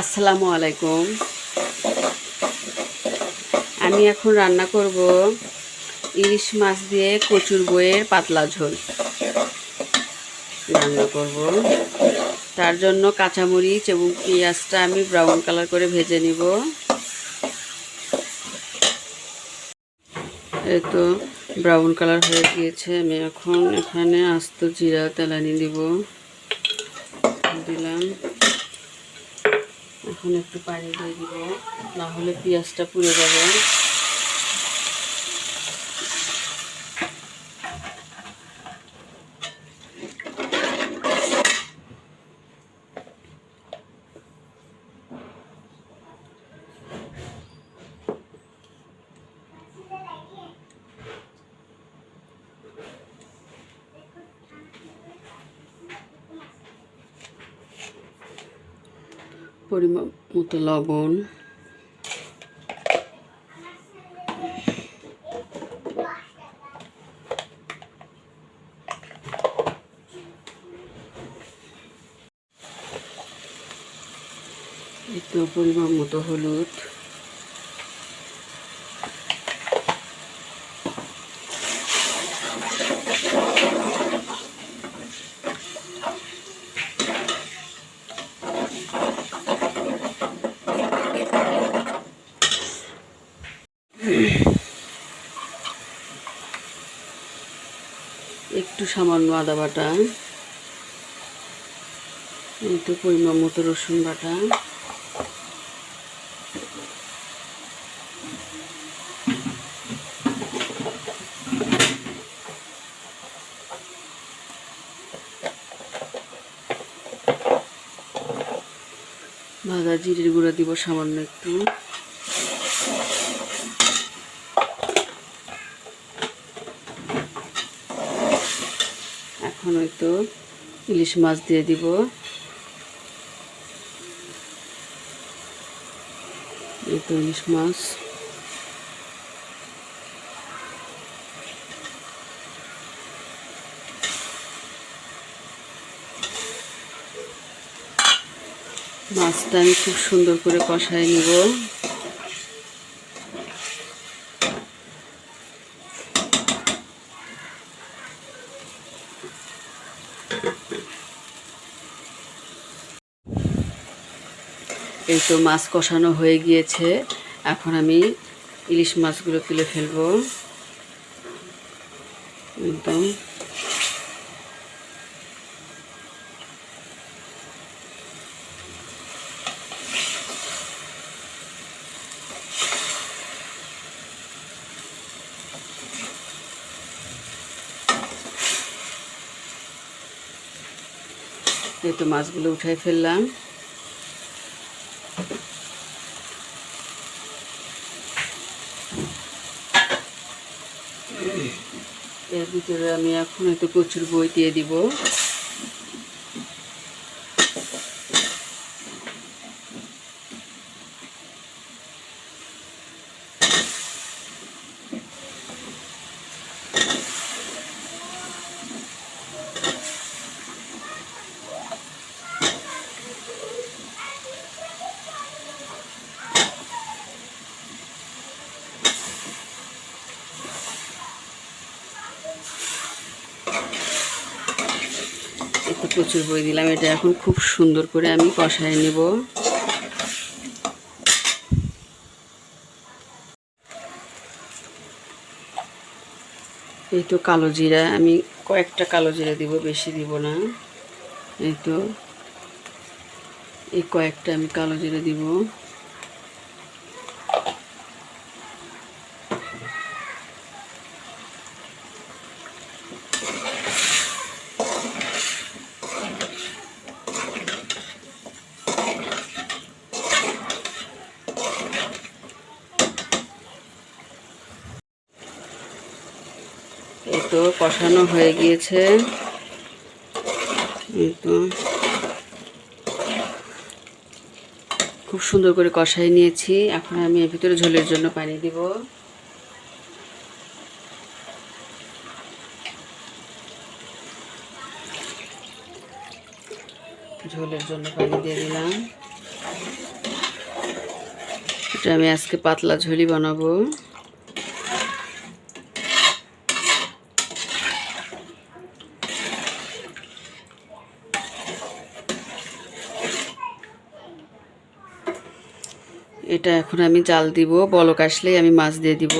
আসসালামু আলাইকুম। আমি এখন রান্না করব ইলিশ মাছ দিয়ে কচুর বইয়ের পাতলা ঝোল রান্না করব। তার জন্য কাঁচামরিচ এবং পেঁয়াজটা আমি ব্রাউন কালার করে ভেজে নিব। এই তো ব্রাউন কালার হয়ে গিয়েছে। আমি এখন এখানে আস্ত জিরা তেলানি দিলাম। এখন একটু পানি দিয়ে দিব, না হলে পেঁয়াজটা পুড়ে যাবে। পরিমাণ মতো লবণ, একটু পরিমাণ মতো হলুদ, একটু সামান্য আদা বাটা, একটু পরিমাণ মতো রসুন বাটা, ভাজা জিরের গুঁড়া দিব সামান্য একটু, এখন হয়তো ইলিশ মাছ দিয়ে দিব। এই তো ইলিশ মাছ, মাছটা আমি খুব সুন্দর করে কষায় নিব। এই তো মাছ কষানো হয়ে গিয়েছে। এখন আমি ইলিশ মাছগুলো তুলে ফেলবো। একদম এই তো মাছগুলো উঠাই ফেললাম। এর ভিতরে আমি এখন হয়তো কচুর বই দিয়ে দিব। একটু কচুর বই দিলাম। এটা এখন খুব সুন্দর করে আমি কষায় নেব। এই তো কালো জিরা, আমি কয়েকটা কালো জিরা দিব, বেশি দিব না। এই তো এই কয়েকটা আমি কালো জিরা দিব। এই তো কষানো হয়ে গিয়েছে। এই তো খুব সুন্দর করে কষাই নিয়েছি। এখন আমি এর ভিতরে ঝোলের জন্য পানি দিব। ঝোলের জন্য পানি দিয়ে দিলাম। এটা আমি আজকে পাতলা ঝোলই বানাবো। এটা এখন আমি জাল দিব, বলক আসলেই আমি মাছ দিয়ে দিব।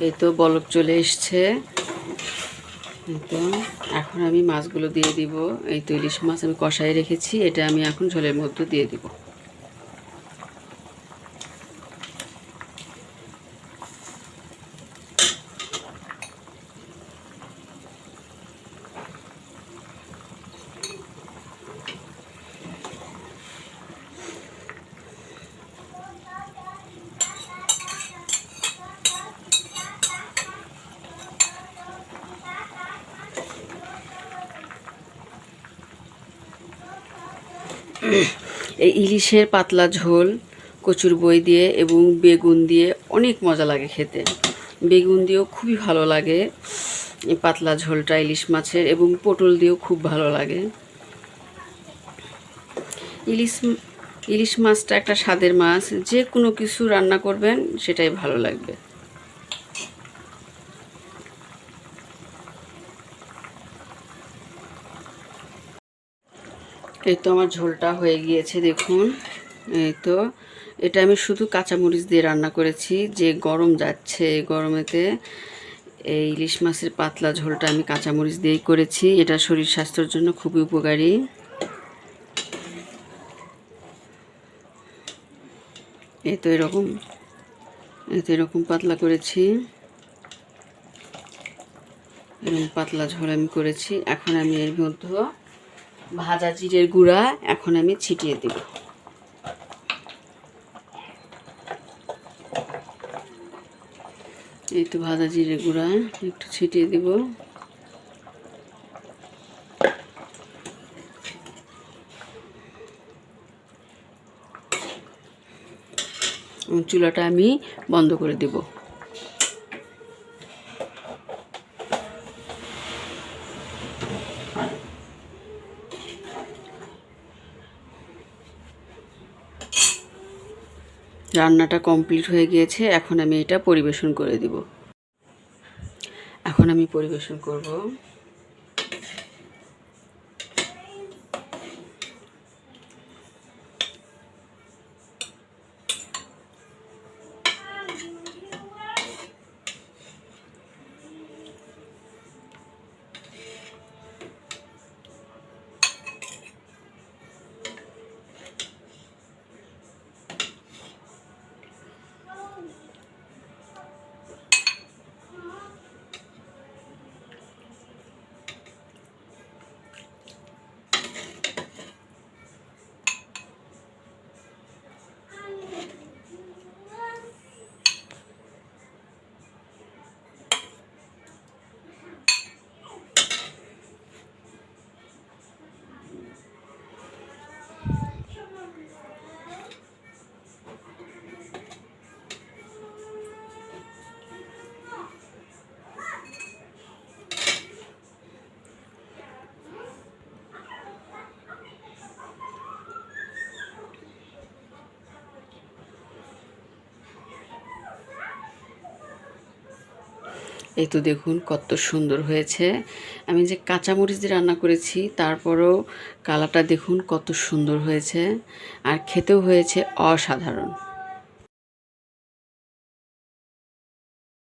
এই তো বলক চলে এসছে। এই তো এখন আমি মাছগুলো দিয়ে দিব। এই তো ইলিশ মাছ আমি কষাই রেখেছি, এটা আমি এখন ঝোলের মধ্যে দিয়ে দিব। এই ইলিশের পাতলা ঝোল কচুর বই দিয়ে এবং বেগুন দিয়ে অনেক মজা লাগে খেতে। বেগুন দিয়েও খুবই ভালো লাগে এই পাতলা ঝোলটা ইলিশ মাছের, এবং পটল দিয়েও খুব ভালো লাগে। ইলিশ ইলিশ মাছটা একটা স্বাদের মাছ, যে কোনো কিছু রান্না করবেন সেটাই ভালো লাগবে। এই তো আমার ঝোলটা হয়ে গিয়েছে দেখুন। এই তো এটা আমি শুধু কাঁচামরিচ দিয়ে রান্না করেছি, যে গরম যাচ্ছে এই গরমেতে এই ইলিশ মাছের পাতলা ঝোলটা আমি কাঁচামরিচ দিয়েই করেছি। এটা শরীর স্বাস্থ্যের জন্য খুবই উপকারী। এই তো এরকম পাতলা করেছি, এরকম পাতলা ঝোল আমি করেছি। এখন আমি এর মধ্যে ভাজা জিরের গুঁড়া এখন আমি ছিটিয়ে দেব। এই তো ভাজা জিরের গুঁড়া একটু ছিটিয়ে দেব। চুলাটা আমি বন্ধ করে দেব। রান্নাটা কমপ্লিট হয়ে গিয়েছে, এখন আমি এটা পরিবেশন করে দিব। এখন আমি পরিবেশন করব। এই তো দেখুন কত সুন্দর হয়েছে। আমি যে কাঁচামরিচ দিয়ে রান্না করেছি তারপরেও কালারটা দেখুন কত সুন্দর হয়েছে, আর খেতেও হয়েছে অসাধারণ।